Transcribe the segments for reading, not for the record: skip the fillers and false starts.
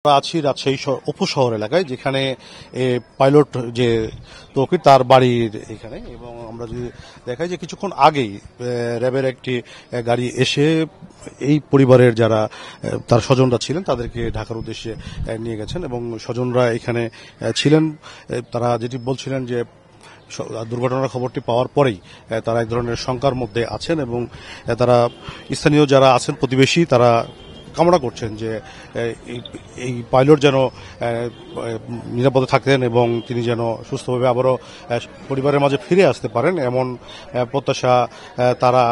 আমরা আছি রাজশাহী উপশহর এলাকায়, যেখানে পাইলট যে তৌকির তার বাড়ির এখানে। এবং আমরা যদি দেখাই যে কিছুক্ষণ আগেই র্যাবের একটি গাড়ি এসে এই পরিবারের যারা তার স্বজনরা ছিলেন তাদেরকে ঢাকার উদ্দেশ্যে নিয়ে গেছেন। এবং স্বজনরা এখানে ছিলেন, তারা যেটি বলছিলেন যে দুর্ঘটনার খবরটি পাওয়ার পরেই তারা এক ধরনের শঙ্কার মধ্যে আছেন এবং তারা স্থানীয় যারা আছেন প্রতিবেশী তারা কামনা করছেন যে এই পাইলট যেন নিরাপদে থাকেন এবং তিনি যেন সুস্থভাবে আবারও পরিবারের মাঝে ফিরে আসতে পারেন, এমন প্রত্যাশা তারা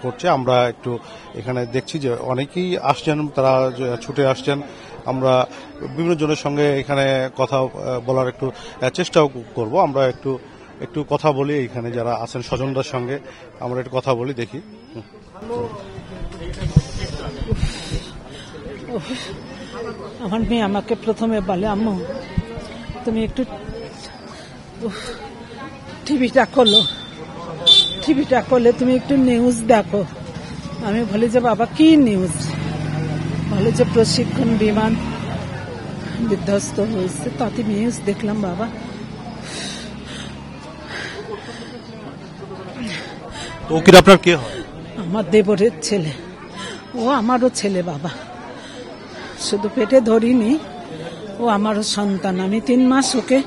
করছে। আমরা একটু এখানে দেখছি যে অনেকেই আসছেন, তারা ছুটে আসছেন। আমরা বিভিন্ন জনের সঙ্গে এখানে কথা বলার একটু চেষ্টাও করব। আমরা একটু কথা বলি, এখানে যারা আছেন স্বজনদের সঙ্গে আমরা একটু কথা বলি, দেখি। আমার মেয়ে আমাকে প্রথমে বলে, আম্মু তুমি একটু টিভিটা করলে তুমি একটু নিউজ দেখো। আমি বলি যে বাবা কি নিউজ? বলে যে প্রশিক্ষণ বিমান বিধ্বস্ত হয়েছে, তাতে নিউজ দেখলাম বাবা। তৌকির আপনার কে হয়? আমার দেবরের ছেলে, ও আমারও ছেলে বাবা। শুধু পেটে ধরিনি, ও আমারও সন্তান। আমি 3 মাস ওকে,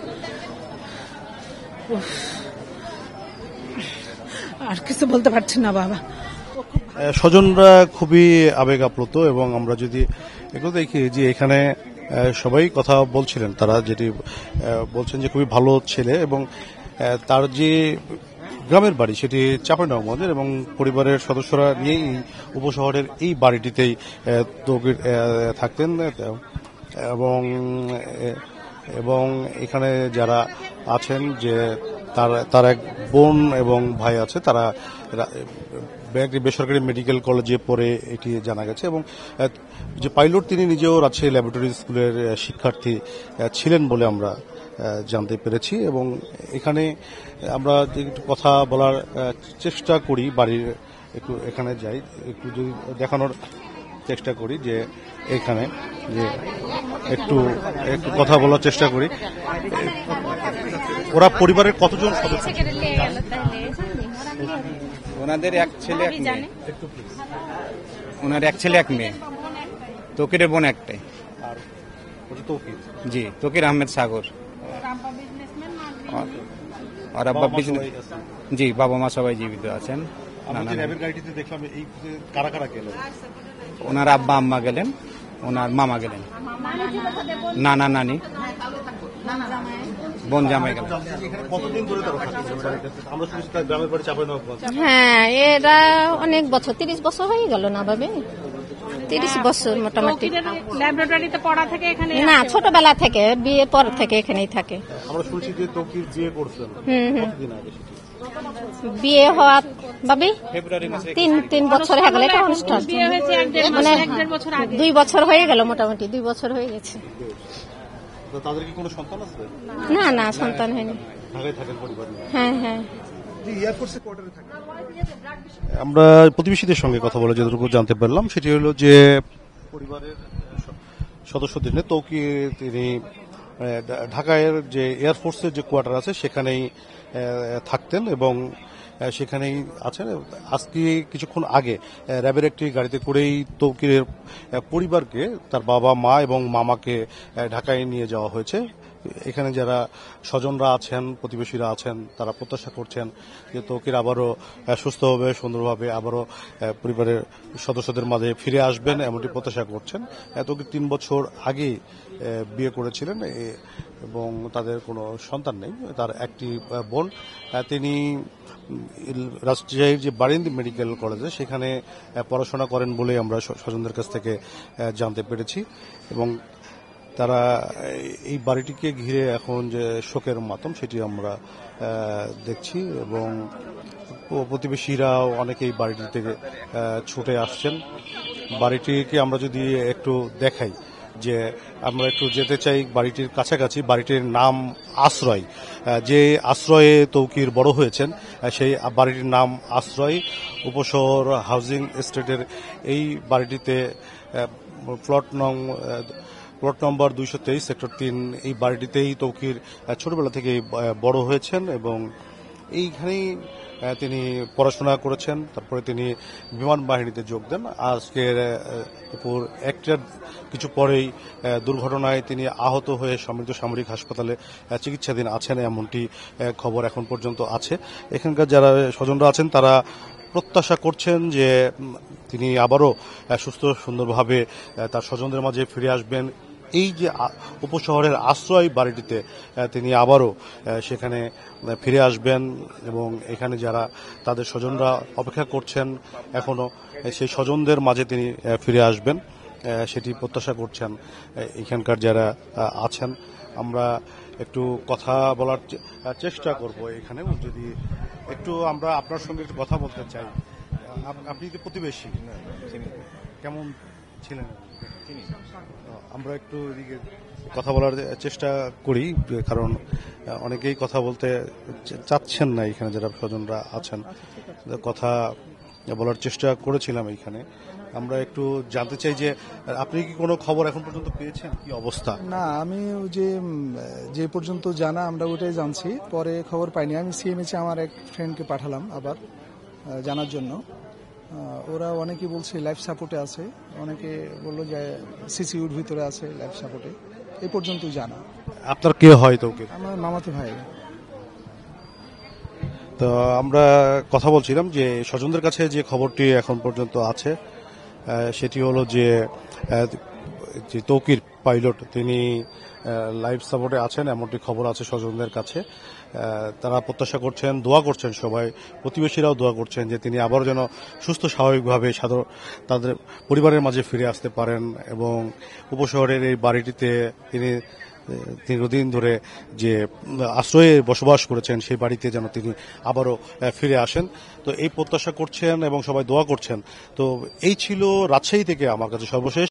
আর কিছু বলতে পারছি না বাবা। স্বজনরা খুবই আবেগ আপ্লুত এবং আমরা যদি এগুলো দেখি যে এখানে সবাই কথা বলছিলেন, তারা যেটি বলছেন যে খুবই ভালো ছেলে এবং তার যে গ্রামের বাড়ি সেটি চাঁপাইনবাবগঞ্জের এবং পরিবারের সদস্যরা নিয়েই উপশহরের এই বাড়িটিতেই তৌকির থাকতেন। এবং এখানে যারা আছেন যে তার এক বোন এবং ভাই আছে, তারা বেসরকারি মেডিকেল কলেজে পড়ে এটি জানা গেছে। এবং যে পাইলট তিনি নিজেও রাজশাহী ল্যাবরেটরি স্কুলের শিক্ষার্থী ছিলেন বলে আমরা জানতে পেরেছি। এবং এখানে আমরা একটু কথা বলার চেষ্টা করি, বাড়ির একটু এখানে যাই, একটু যদি দেখানোর চেষ্টা করি যে এখানে যে একটু কথা বলার চেষ্টা করি। ওরা পরিবারের কতজন সদস্য? ওনাদের এক ছেলে এক মেয়ে। ওনার এক ছেলে এক মেয়ে। তৌকিরের বোন একটাই। জি, তৌকির আহমেদ সাগর। আর আব্বা বিজনেস। জি, বাবা মা সবাই জীবিত আছেন। ওনার আব্বা আম্মা গেলেন, ওনার মামা গেলেন, নানা নানি, বোন জামাই গেলেন। হ্যাঁ, এরা অনেক বছর, 30 বছর হয়ে গেল না ভাবে, 30 বছর মোটামুটি। ল্যাবরেটরিতে পড়া থেকে এখানে না, ছোটবেলা থেকে, বিয়ের পর থেকে এখানেই থাকে। আমরা শুনছি যে তৌকির বিয়ে করছেন। বিয়ে হওয়া ভাবি 3 বছর হয়ে গেল। এটা অনুষ্ঠান মানে 2 বছর হয়ে গেল, মোটামুটি 2 বছর হয়ে গেছে। তাদের কি কোনো সন্তান আছে? না, সন্তান হয়নি। ঢাকায় থাকেন পরিবার নিয়ে? হ্যাঁ। আমরা প্রতিবেশীদের সঙ্গে কথা বলে যতটুকু জানতে পারলাম সেটি হলো যে পরিবারের সদস্যদের নিয়ে তৌকির তিনি ঢাকায় যে এয়ারফোর্সের যে কোয়ার্টার আছে সেখানেই থাকতেন এবং সেখানেই আছেন। আজকে কিছুক্ষণ আগে র্যাবের একটি গাড়িতে করেই তৌকিরের পরিবারকে, তার বাবা মা এবং মামাকে ঢাকায় নিয়ে যাওয়া হয়েছে। এখানে যারা স্বজনরা আছেন, প্রতিবেশীরা আছেন, তারা প্রত্যাশা করছেন যে তৌকির আবারও সুস্থভাবে, সুন্দরভাবে আবারও পরিবারের সদস্যদের মাঝে ফিরে আসবেন, এমনটি প্রত্যাশা করছেন। তৌকির 3 বছর আগে বিয়ে করেছিলেন এবং তাদের কোনো সন্তান নেই। তার একটি বোন, তিনি রাজশাহীর যে বারিন্দি মেডিকেল কলেজে সেখানে পড়াশোনা করেন বলে আমরা স্বজনদের কাছ থেকে জানতে পেরেছি। এবং তারা এই বাড়িটিকে ঘিরে এখন যে শোকের মাতম সেটি আমরা দেখছি এবং প্রতিবেশীরাও অনেকেই বাড়িটি থেকে ছুটে আসছেন। বাড়িটিকে আমরা যদি একটু দেখাই, যে আমরা একটু যেতে চাই বাড়িটির কাছাকাছি। বাড়িটির নাম আশ্রয়, যে আশ্রয়ে তৌকির বড় হয়েছেন সেই বাড়িটির নাম আশ্রয়। উপশহর হাউজিং এস্টেটের এই বাড়িটিতে প্লট নং প্লট নম্বর 223 সেক্টর 3 এই বাড়িটিতেই তৌকির ছোটবেলা থেকে বড় হয়েছেন এবং এইখানেই তিনি পড়াশোনা করেছেন। তারপরে তিনি বিমান বাহিনীতে যোগ দেন। আজকের দুপুর 1টার কিছু পরেই দুর্ঘটনায় তিনি আহত হয়ে সমৃদ্ধ সামরিক হাসপাতালে চিকিৎসাধীন আছেন, এমনটি খবর এখন পর্যন্ত আছে। এখানকার যারা স্বজনরা আছেন তারা প্রত্যাশা করছেন যে তিনি আবারও সুস্থ সুন্দরভাবে তার স্বজনদের মাঝে ফিরে আসবেন। এই যে উপশহরের আশ্রয় বাড়িটিতে তিনি আবারও সেখানে ফিরে আসবেন এবং এখানে যারা তাদের স্বজনরা অপেক্ষা করছেন এখনো, সেই স্বজনদের মাঝে তিনি ফিরে আসবেন সেটি প্রত্যাশা করছেন এখানকার যারা আছেন। আমরা একটু কথা বলার চেষ্টা করব এখানে, যদি একটু আমরা আপনার সঙ্গে একটু কথা বলতে চাই। আপনি তো প্রতিবেশী, কেমন ছিলেন? আমরা একটু এদিকে কথা বলার চেষ্টা করি, কারণ অনেকেই কথা বলতে চাচ্ছেন না এখানে যারা স্বজনরা আছেন। কথা বলার চেষ্টা করেছিলাম এইখানে। আমরা একটু জানতে চাই যে আপনি কি কোনো খবর এখন পর্যন্ত পেয়েছেন, কি অবস্থা? না, আমি যে পর্যন্ত জানা আমরা ওটাই জানছি, পরে খবর পাইনি। আমি সিএমএইচে আমার এক ফ্রেন্ডকে পাঠালাম আবার জানার জন্য। ওরা অনেকে বলছে লাইফ সাপোর্টে আছে, অনেকে বললো যে সিসিউর ভিতরে আছে লাইফ সাপোর্টে। এই পর্যন্ত জানা। আপনার কে হয় তোকে? আমার মামাতো ভাই। তো আমরা কথা বলছিলাম যে স্বজনদের কাছে যে খবরটি এখন পর্যন্ত আছে সেটি হলো যে তৌকির পাইলট তিনি লাইফ সাপোর্টে আছেন, এমনটি খবর আছে স্বজনদের কাছে। তারা প্রত্যাশা করছেন, দোয়া করছেন, সবাই প্রতিবেশীরাও দোয়া করছেন যে তিনি আবারও যেন সুস্থ স্বাভাবিকভাবে তাদের পরিবারের মাঝে ফিরে আসতে পারেন এবং উপশহরের এই বাড়িটিতে তিনি দীর্ঘদিন ধরে যে আশ্রয়ে বসবাস করেছেন সেই বাড়িতে যেন তিনি আবারও ফিরে আসেন। তো এই প্রত্যাশা করছেন এবং সবাই দোয়া করছেন। তো এই ছিল রাজশাহী থেকে আমার কাছে সর্বশেষ।